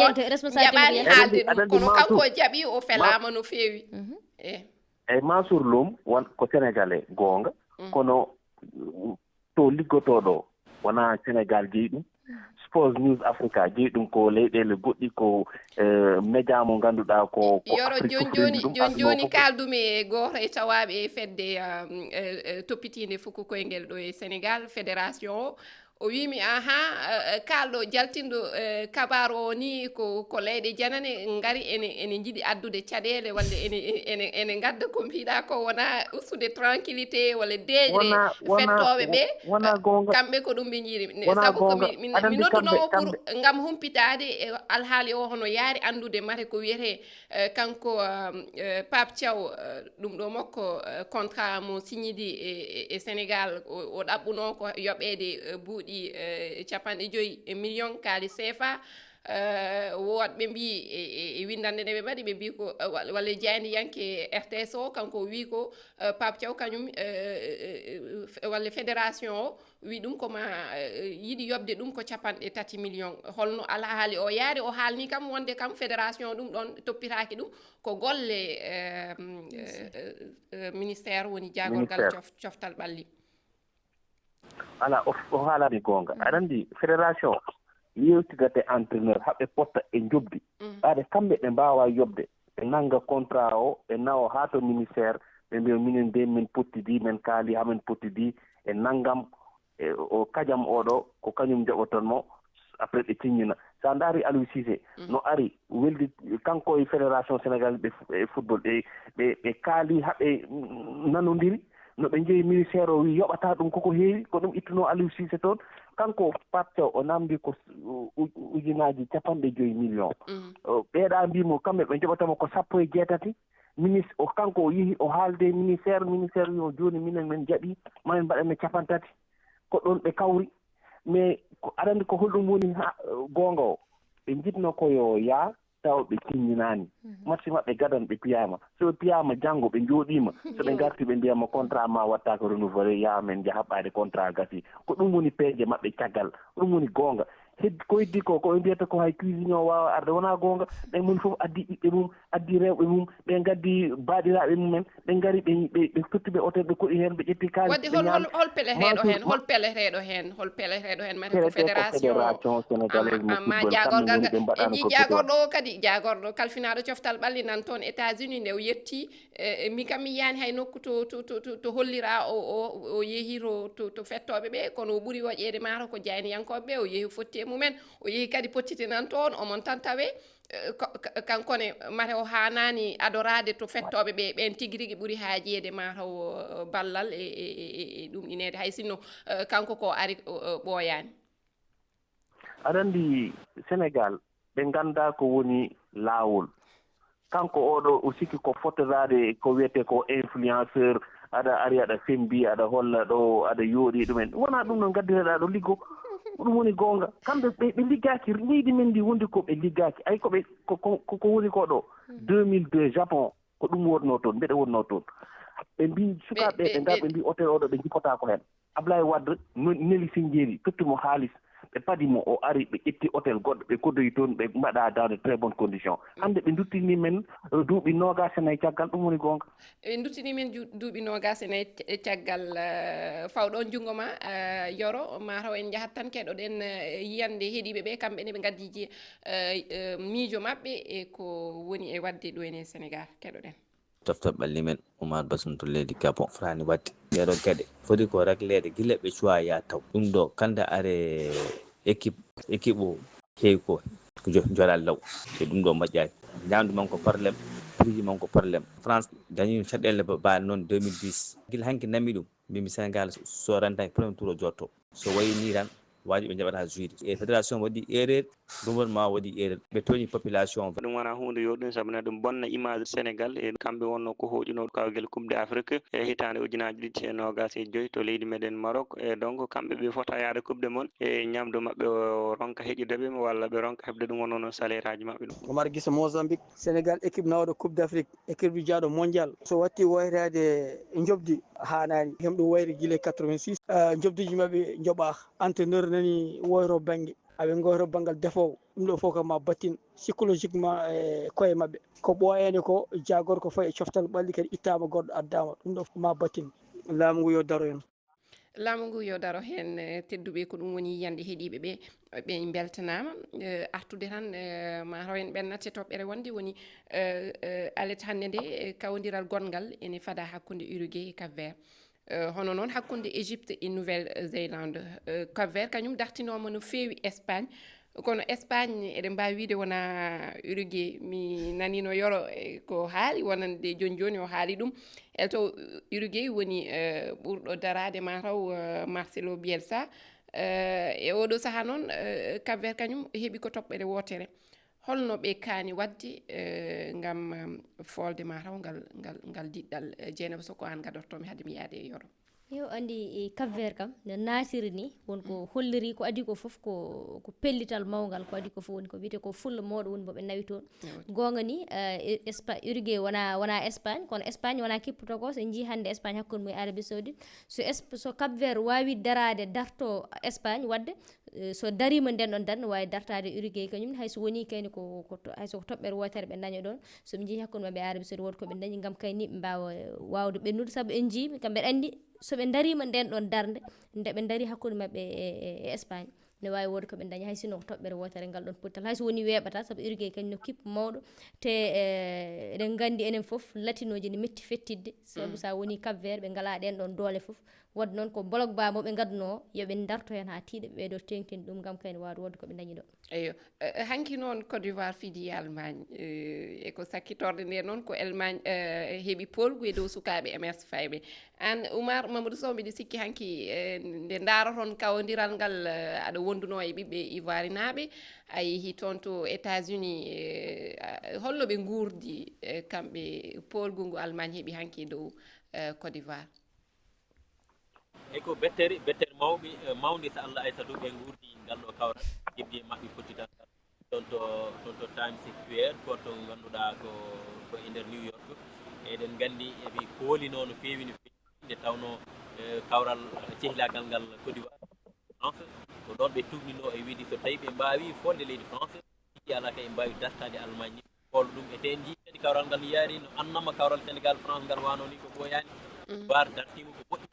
noon jaɓani haalde ɗum kono kanko jaɓi o felama no feewi eyyi Mansour Loum won ko sénégalais goonga kono to liggotoɗo wona Sénégal jeeyi ɗum Sport News Africa jeeyi ɗum ko leyɗele goɗɗi ko média mo ngannduɗaa ko yoro joni kaldumi e goto e tawaɓe fedde toppitinde fukko koyngel ɗo e Sénégal fédération o wimi kalɗo jaltinɗo kabaru o ni ko leyɗe janane ngari ene jiiɗi addude caɗele walla ene gadda ko mbiɗa ko wona ustude tranquillité walla deeƴre fettoɓe ɓe kamɓe ko ɗum ɓe jiiɗi saabu ko mi noddunowo pour ngam humpitade e alhaali o hono yaari andude mate ko wiyete kanko Pape Thiaw ɗum ɗo makko contrat mo signidi e Sénégal o ɗaɓɓuno ko yoɓede buuɗi capanɗe 5 millions kaali CFA woɗɓe mbi e windande nde ɓe mbaɗi ɓe mbi ko walla jeyandi yanke RTS o kanko wi ko Pape Thiaw kañum walla fédération o wi ɗum koma yiɗi yobde ɗum ko 3 millions holno alhaali o yaari o haalni kam wonde kam fédération ɗum ɗon toppitaki ɗum ko golle ministére woni jagorgal coftal ɓalli ala o haalani goonga aɗa anndi fédération yewtidate entraîneur haɓe potta e jobdi ɓaade kamɓe ɓe mbawa yobde ɓe nanga contrat o ɓe nawa haa to ministére ɓe mbiya minen de min pottidi men kaali hamin pottidi e nanngam o kajam oɗo ko kañum jaɓotonmo après ɓe tiññina sa ndaari Aliou Cissé no ari weldi kanko e fédération sénégal e football ɓe kaali haɓe nanodiri no ɓe jeeyi ministére o wi yoɓata ɗum koko heewi ko ɗum ittuno Aliou Cissé toon kanko Pape Thiaw o namdi ko ujunaji 5 millions ɓeeɗa mbimo kamɓe ɓe joɓatamo ko 18 ministre o kanko o yeehi o haalde ministére yo joni minen men jaɓi mamin mbaɗanne 30 ko ɗon ɓe kawri mais aɗa andi ko holɗum woni goonga o ɓe jitno koyo yaa taw ɓe tiññinaani match maɓɓe gadan ɓe piyama so ɓe piyama janngo ɓe jooɗima so ɓe garti ɓe mbiyama contrat ma wattako renouvelé yamen jahaɓade contrat gasi ko ɗum woni peeje maɓɓe caggal ɗum woni goonga ko heddi ko ɓe mbiyata ko hay cuisine o wawa arde wona goonga ɓen moni fof addi ɓiɓɓe mum addi rewɓe mum ɓe gaddi baɗiraɓe mumen ɓe ngari ɓe tottiɓe hôtel ɓe koɗi hen ɓe ƴetti kalis wadde hol peleteɗo hen mate ko fédération ma jagorgal e ji jagorɗo o kadi jagorɗo kalfinaɗo coftal ɓalli nan toon États-Unis nde o yetti mi kam mi yani hay nokku to hollira o yeehi to fettoɓe ɓe kono o ɓuuri woƴƴede mata ko jayniyankoɓe ɓe o yeehi fotti mumen o yeehi kadi pottite nan toon omon tan tawe kankone mate o hanani adorade to fettoɓe ɓe ɓen tigui rigui ɓuuri haajede mataw ballal e ɗum ɗinede hay sinno kanko ko ari ɓooyani aɗa andi Sénégal ɓe ganda ko woni laawol kanko oɗo o sikki ko fottorade ko wiyete ko influenceur aɗa ari aɗa fembi aɗa holla ɗo aɗa yooɗi ɗumen wona ɗum no gaddireɗa ɗo liggo ɗum woni goonga kamɓe ɓe liggaki leydi men ndi wondi ko ɓe liggaki ay koɓe ko woni ko ɗo 2002 Japon ko ɗum wonno toon mbeɗa wonno toon ɓe mbi sukaɓe ɓe ngar ɓe mbi hôtel oɗo ɓe jippota ko hen Ablaye Wade neli Sindiéry tottimo haalis ɓe paadimo o ari ɓe ƴetti hôtel goɗɗo ɓe koddoyi toon ɓe mbaɗa dans de très bonnes conditions hande ɓe duttini men duuɓi 24 caggal ɗum woni goonga ɓe duttini men duuɓi 24 caggal fawɗon jungo ma Yoro mataw en jahat tan keɗoɗen yiyande heeɗiɓe ɓe kamɓe ne ɓe gaddiji miijo mabɓe e ko woni e wadde ɗo ene Sénégal keɗoɗen toftoɓe ɓalli men Oumar Bassoum to leydi Gabon fotani wadde ɗeɗo gueɗe foti ko réglede guila ɓe cuwa ya taw ɗum ɗo kanda are équipe o heewi ko joɗal law te ɗum ɗo moƴƴani ñamdu man ko probléme prix man ko probléme France dañi caɗele baɗe noon 2010 guila hanki nami ɗum mbimi Sénégal soranta premier tour o jotto so wayi ni tan wajiɓe jaɓata juyde e fédération waɗi erreur gouvernement waɗi erreur ɓe tooñi population ɗum wona hunde yoɗɗum saabu ne ɗum bonna image Sénégal e kamɓe wonno ko hoƴuno kawguel coupe d'Afrique e hitande 2025 to leydi meɗen Maroc e donc kamɓe ɓe fota yaade coupe de monde e ñamdu mabɓe o ronka heƴudeɓe walla ɓe ronka hebde ɗum wonno salaire aji mabɓe ɗum Omar Guisse Mozambique Sénégal équipe nawɗo coupe d'Afrique équipe jaaɗo mondial so watti woyrade jobdi hanani hemɗo wayri guila 86 jobdiji mabɓe jooɓa entraîneur nani woyro banggue aɓe goto banggal defowo ɗum ɗo fof kam ma battin psychologiquement e koye mabɓe ko ɓooyani ko jagorko fayi e coftal ɓalli kadi ittama goɗɗo addama ɗum ɗo ma battin laamu ngu yo daro hen laamu ngu yo daro hen tedduɓe ko ɗum woni yiyande heeɗiɓe ɓe beltanama artude tan mataw en ɓennat e toɓɓere wonde woni alet hannde nde kawdiral gongal ene fada hakkude Uruguay e Cap Vert hono noon hakkude Égypte e Nouvelle Zélande Cap Vert kañum dartinoma no feewi Espagne kono Espagne eɗen mbawi wiide wona Uruguay mi nanino Yoro ko haali wonande joni o haali ɗum elto Uruguay woni ɓurɗo darade mataw Marcelo Bielsa e oɗo saaha noon Cap Vert kañum heeɓi ko toɓɓere wotere holno ɓe kaani wadde ngam folde mataw ngal diɗɗal Dieynaba Soko an gadortomi hade mi yaade e Yoro yo andi Cap Vert kam no natiri ni wonko holliri ko adi ko foof ko pellital mawgal ko adi ko fof woni ko wiyete ko fulla mawɗo woni boɓe nawi toon gonga ni Uruguay wona Espagne kono Espagne wona kipputo ko so jii hande Espagne hakkude mum e Arabie Saoudite so Cap Vert wawi darade darto Espagne wadde so darima nden ɗon darde wawi dartade Uruguay kañum hayso woni kayni hayso ko toɓɓere wotere ɓe daña ɗon soɓe jii hakkude mabɓe e Arabie Saoudite wonko ɓe dañi gam kayni ɓe mbawa wawde ɓennude saabu en jii kamɓe andi soɓe darima nden ɗon darde nde ɓe daari hakkude mabɓe e Espagne ne wawi wode koɓe dañi hay sinno ko toɓɓere wotere ngal ɗon pottal hayso woni weeɓata saabu Uruguay kañum no kippu mawɗo te eɗen gandi enen foof latinoji ne metti fettidde saabu sa woni Cap Vert ɓe ngala ɗen ɗon doole foof wadde noon ko bolok ba moɓe gadduno yoɓe darto hen ha tiiɗa ɓeɗo tengtini ɗum gam kayne wawde wodde koɓe dañi ɗo eyo hanki noon Côte d'Ivoire fiidi Allemagne eko sakkitorde nde noon ko Allemagne heeɓi polgu e dow sukaɓe MS fayɓe an Oumar Mamadou Sow mbiɗa sikki hanki nde daroton kawodiral ngal aɗa wonduno e ɓiɓɓe Ivoire naɓe a yeehi toon to États-Unis holno ɓe guurdi kamɓe polgu ngu Allemagne heeɓi hanki e dow Côte d'Ivoire ko bettere mawde so Allah aysatu ɓe guurdi ngal ɗo kawral heddi e maɓɓe pottital ɗon to Times Square goto ganduɗa ko e nder New York eɗen gandi eɓe koolino no feewi nde tawno kawral cehlagal ngal Côte d'Ivoire France ko ɗon ɓe tubnino e wiide so tawi ɓe mbawi folde leydi France ɗi ala kay mbawi dartade Allemagne hol ɗum e ten jii kadi kawral ngal yaari no annama kawral Sénégal France ngal wano ni ko ɓoyani war dartima ko moƴƴi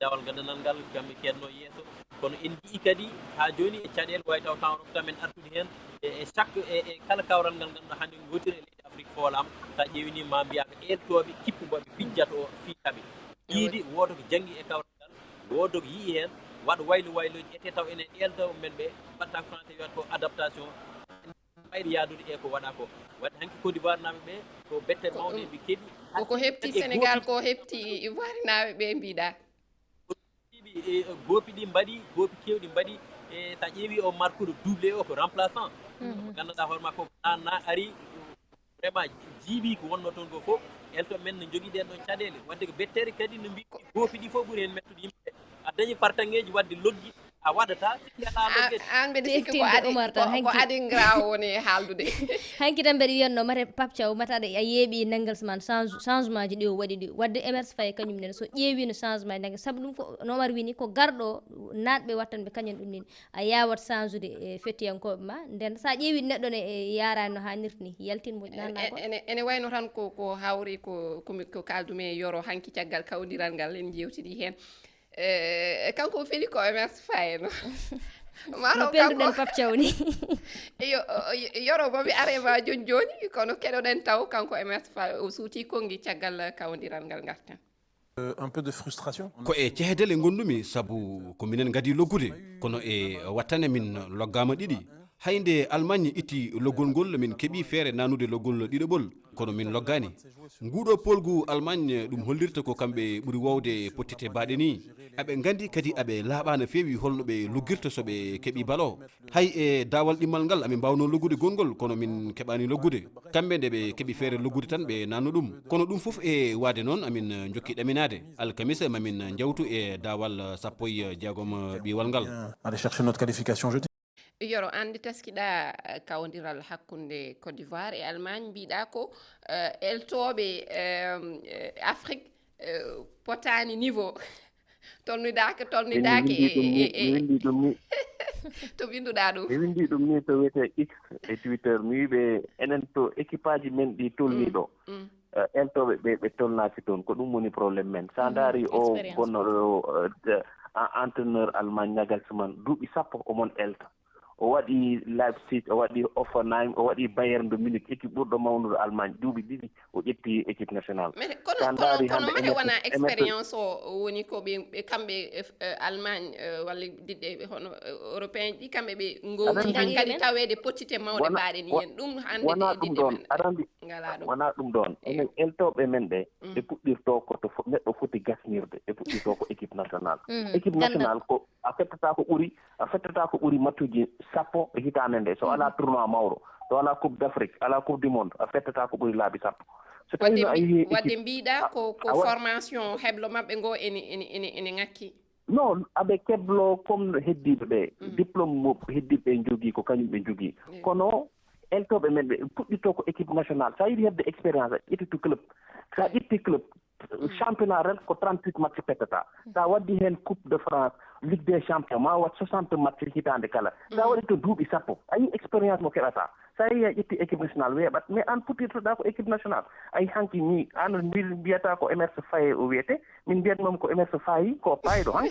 dawal gandanal ngal kamɓe kedno yeeso kono en jii kadi ha joni e caɗele wawi taw temps rokta men artude hen e chaque e kala kawral ngal ganduɗa hande gootiri e leydi Afrique foolama sa ƴeewini ma mbiya ko eltoɓe kippuɓeɓe pijjata o fiitaɓe yiidi woda ko janggi e kawral ngal woda ko yii hen waɗa wayloji ete taw enen eltaw men ɓe mbatta ko français wiyata ko adaptation ɓayde yaadude e ko waɗa ko wadde hanki Côte d'Ivoire naɓe ɓe ko bette mawɗe ɓe keeɓi koko hepti Sénégal ko hepti Ivoire naɓe ɓe mbiɗa goopi ɗi mbaɗi goopi kewɗi mbaɗi e sa ƴeewi o marqueur doublé o ko remplaçant ganduɗa hoorema ko na ari vraiment jiiɓi ko wonno toon ko fof elto men no jogui ɗen ɗon caɗele wadde ko bettere kadi no mbi goopi ɗi fof ɓuuri hen mettude yimɓe a dañi partangeji wadde loggi a waɗata an mbeɗa sikki ko adingra woni haaldude hanki tan mbeɗa wiyatno mate Pape Thiaw mataɗa a yeeɓi naggal man changement ji ɗi o waɗi ɗi wadde Emerse Faye kañum nene so ƴeewi no changement naggal saabu ɗum ko no Omar wini ko garɗo natɓe wattanɓe kañum ɗum ni a yawat change ude e fettiyankoɓe ma nden sa ƴeewi neɗɗo ne yarani no hannirta ni yaltin mo nanna ko ene wayno tan ko hawri ko kaldumi e Yoro hanki caggal kawdiral ngal en jewtiɗi hen kanko feli ko Emerse Faye no pelduɗen Pape Thiaw ni Yoro bomi arema joni kono keɗoɗen taw kanko Emerse Faye o suuti kongi caggal kawdiral ngal garten un peu de frustration ko e cehdele gondumi sabu ko minen gadi loggude kono e wattane min loggama ɗiɗi haynde Allemagne itti loggol ngol min keeɓi feere nanude loggol ɗiɗoɓol kono min loggani nguɗo polgu Allemagne ɗum hollirta ko kamɓe ɓuuri wowde pottite baɗe ni aɓe gandi kadi aɓe laaɓa no feewi holno ɓe loggirta soɓe keeɓi balo hay e dawal ɗimmal ngal amin mbawno loggude gongol kono min keɓani loggude kamɓe nde ɓe keeɓi feere loggude tan ɓe nanno ɗum kono ɗum foof e waade noon amin jokki ɗaminade alkamisa mamin jawtu e dawal sappo e jeegom ɓiwal ngal aller chercher notre qualification jeudi Yoro andi taskiɗa kawdiral hakkunde Côte d'Ivoire e Allemagne mbiɗa ko eltoɓe Afrique potani niveau tolnidake to binduɗa ɗum mi windi ɗum ni to wiyete X e Twitter mi wiɓe enen to équipe aji men ɗi tolniɗo eltoɓe ɓe tolnaki toon ko ɗum woni probléme men sa daari o gonnoɗo entraîneur Allemagne Nagelsmann duuɓi sappo omon elta o waɗi Leipzig o waɗi Hoffenheim o waɗi Bayern de Munich équipe ɓurɗo mawnude Allemagne duuɓi ɗiɗi o ƴetti équipe nationale kono mate wona expérience o woni ko ɓe kamɓe Allemagne walla diɗɗe hono européen ɗi kamɓe ɓe gowti tan kadi tawede pottite mawɗe mbaɗe ni hen ɗum hande wona ɗum ɗon aɗa wona ɗum ɗon enen eltoɓe men ɓe ɓe puɗɗirto koto neɗɗo foti gasnirde ɓe puɗɗirto ko équipe nationale équipe nationale ko a fettata ko ɓuuri mattuji sappo e hitande nde so ala tournoi mawɗo so ala coupe d'Afrique ala coupe du monde a fettata ko ɓuuri laabi sappo so tawi no a yeehi wadde mbiɗa ko formation heblo mabɓe ngo ene ngakki non aɓe keblo comme no heddiɓe ɓe diplôme mo heddiɓe jogii ko kañum ɓe jogii kono eltoɓe men ɓe puɗɗirto ko équipe nationale sa yiɗi hebde expérience a ƴettitu club sa ƴetti club championnat ren ko 38 match pettata sa waddi hen coupe de France ligue des champions ma wat 60 match hitande kala sa waɗi to duuɓi sappo a yi expérience mo keɗata sa yi a ƴetti équipe nationale weeɓat mais an puɗɗirtoɗa ko équipe nationale ayi hanki ni an mbiyata ko Emerse Faye o wiyete min mbiyatmom ko Emerse Faye ko payɗo han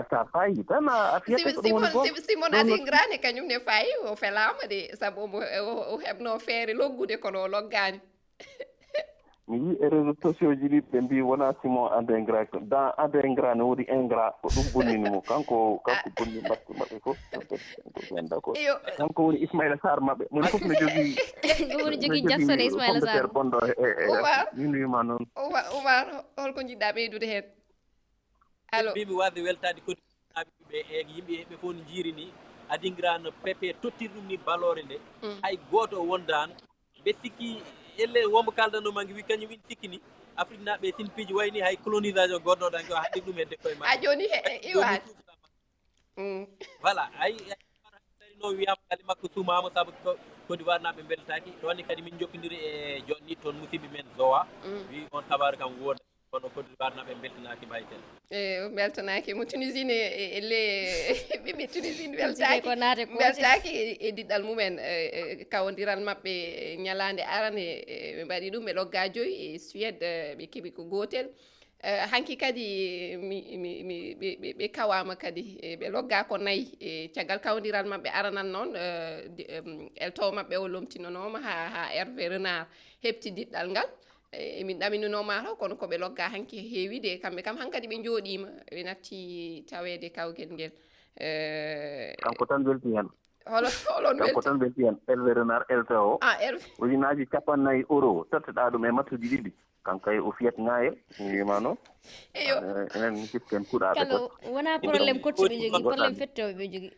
sa fayi tan a fiyete ko ɗum woni goto Simon Adingrane kañum ne fayi o felama de saabu o heɓno feere loggude kono o loggani mi yi e réseaux sociaux ji ɗi ɓe mbi wona Simon Adingra dans Adingra ne woodi ingrat ko ɗum bonnini mo kanko bonni mbatte maɓɓe fof d'accord kanko woni Ismaïla Sarr maɓɓe mon fof ne jogii ɗum woni jogii jassode Ismaïla Sarr bonɗo min wima noon Oumar holko jiɗɗa ɓeydude heen allo mbimi wasde weltade kotiɓe e yimɓe ɓe fof no jiiri ni Adingra no pepe tottir ɗum ni balore nde hay goto wondano ɓe sikki elle wonmo kaldanoma ngi wi kañum in sikki ni Afrique naɓe sin piiji wayni hay colonisation goɗɗo tan ko hanndi ɗum hedde koye a joni iwani voilà ay no wiyama kadi makko sumama saabu Côte d'Ivoire naɓe beltaki ɗonni kadi min jokkidiri e jonni toon musidɓe men Zowa wi on kabaru kam woda kono Côte d'Ivoire naɓe beltanaki mbayten beltanaki mo Tunisine le ɓiɓɓe Tunisine beltaki e diɗɗal mumen kawodiral maɓɓe ñalande arane ɓe mbaɗi ɗum ɓe logga joyi e Suède ɓe keeɓi ko gotel hanki kadi ɓe kawama kadi ɓe logga ko nayyi e caggal kawdiral maɓɓe aranan noon eltowo maɓɓe o lomtinanoma ha Hervé Renard heɓti diɗɗal ngal emin ɗaminanoma to kono koɓe logga hanki heewi de kamɓe kam hankadi ɓe jooɗima ɓe natti tawede kawguel ngel kanko tan welti hen holon kanko tan welti hen Hervé Renard eltowo ujunaji €50 totteɗa ɗum e matchuji ɗiɗi kanko kay o fiyat ngayel mi wima noon eyo enen siften kuɗaɓe kala wona probléme coach ɓe jogui probléme fettoɓe ɓe jogui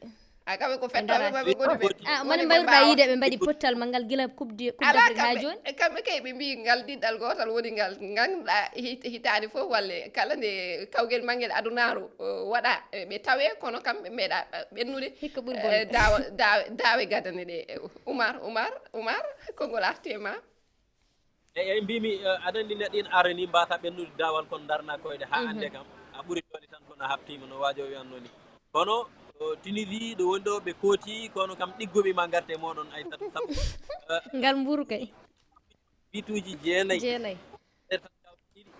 kamɓe ko fettoɓe maɓe goni ɓe mane mbayruɗa yiide ɓe mbaɗi pottal ma ngal guila coupe d'Afrique ha joni kamɓe kay ɓe mbi ngal diɗɗal gotal woni ngal ganduɗa hitande foof walla kala nde kawguel manguel adunaru waɗa ɓe tawe kono kamɓe meeɗa ɓennude hikka ɓuuri bonde dawe gadane ɗe Oumar konngol artema eyyi mbimi aɗa andi neɗɗo ina ara ni mbasa ɓennude dawal kono darna koyɗe ha ande kam a ɓuuri joni tan kono habtima no waajo wiyanno ni kono Tunisie ɗo woni ɗo ɓe kooti kono kam ɗiggoɓe ma garte moɗon Aissata saabu ngal mburu kay bituji jeenayyi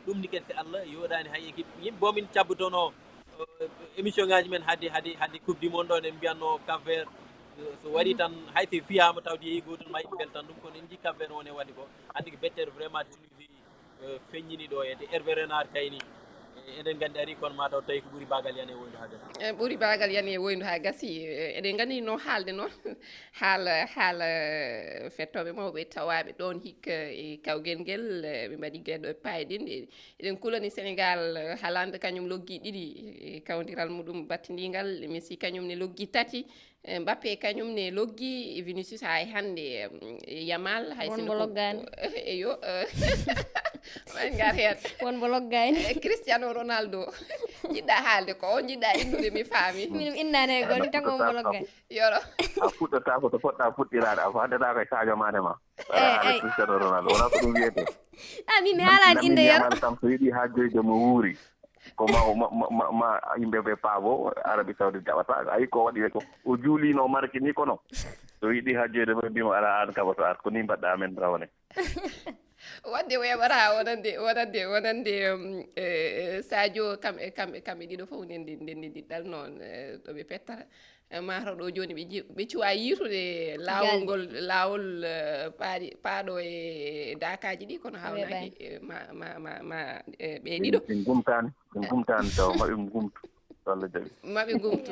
ɗum ni kadi Allah yoɗani hay équipe yimɓe bomin cabbotono émission ngaji men haade coupe du monde o en mbiyanno Cap Vert so waɗi tan hay so fiyama tawde yeehi gotum ma yimɓe beltan ɗum kono en jii Cap Vert woni waɗi ko andi ko bettere vraiment Tunisie feññini ɗo ede Hervé Renard kayni eɗen gandi ari kono mataw tawi ko ɓuuri bagal yani e woyndu ha gasi ɓuuri bagal yani e woyndu ha gasi eɗen gandi no haalde noon haala fettoɓe mawɓe tawaɓe ɗon hikka e kawguel ngel ɓe mbaɗi gueɗo payɗin eɗen kulani Sénégal haalande kañum loggi ɗiɗi kawdiral muɗum battidingal Messi kañum ne loggi tati Mbappé kañum ne loggi Vinicius hay hande Yamal hay wonmo loggani eyo man gar hen wonmo loggani Cristiano Ronaldo jiɗɗa haalde ko on jiɗɗa innude mi faami min innane e gonɗi tan ko wonmo loggani yoro a fuɗɗata ko to poɗɗa fuɗɗirade a faddata koye Sadio Mané ma ala Cristiano Ronaldo wona ko ɗum wiyete min mi haalani inde yero kam so yiiɗi ha joyde mo wuuri ko ma yimɓe ɓe paabo Arabie Saoudite jaɓata ayi ko waɗi ko o juulino marque ni kono so yiɗi hajjede ɓe mbimo ala an kabato ar ko ni mbaɗɗa amen rawane wadde weɓata wonande Sadio kamɓe ɗiɗo fof ndendi ɗiɗɗal noon ɗo ɓe pettata mataw ɗo joni ɓe cuwa yitude lawol paaɗo e dakaji ɗi kono hawnaki ma ɓe ɗiɗo ɓe gumtani taw maɓe gumtu Allah jaɓi maɓe gumtu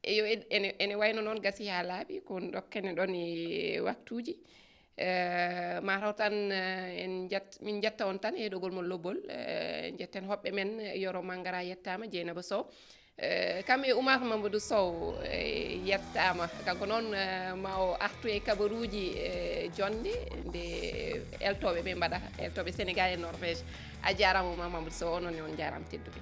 eyo ene wayno noon gasi ha laaɓi ko dokkene ɗon e waktuji mataw tan min jetta on tan e ɗogol mon lobbol jetten hoɓɓe men Yoro Mangara yettama Dieynaba Sow kam e Oumar Mamadou Sow yettama kanko noon ma o artu e kabaruji jonde nde eltoɓe ɓe mbaɗata eltoɓe Sénégal e Norvège a jarama Oumar Mamadou Sow onon on jarama tedduɓe